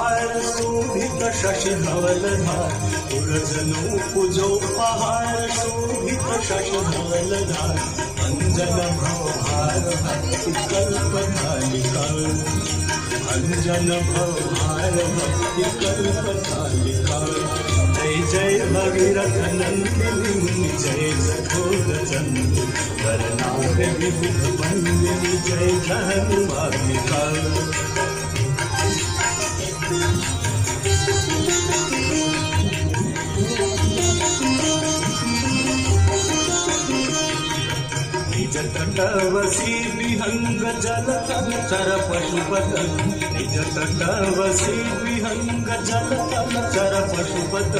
पहाड़ शोभित शशि धवलधार पुरजनु पूजो पहाड़ शोभित शशि धवलधार अंजन भवभार भक्ति कल्पनालिका अंजन भवभार भक्ति कल्पनालिका जय जय भगीरथ नंदिनी जय सखोर चंद्र वरनाग विबुध बंदिनी जय धनुभागिका निज तटवसी विहंग जलतल चर पशुपत निज तटवसी विहंग जलतल चर पशुपत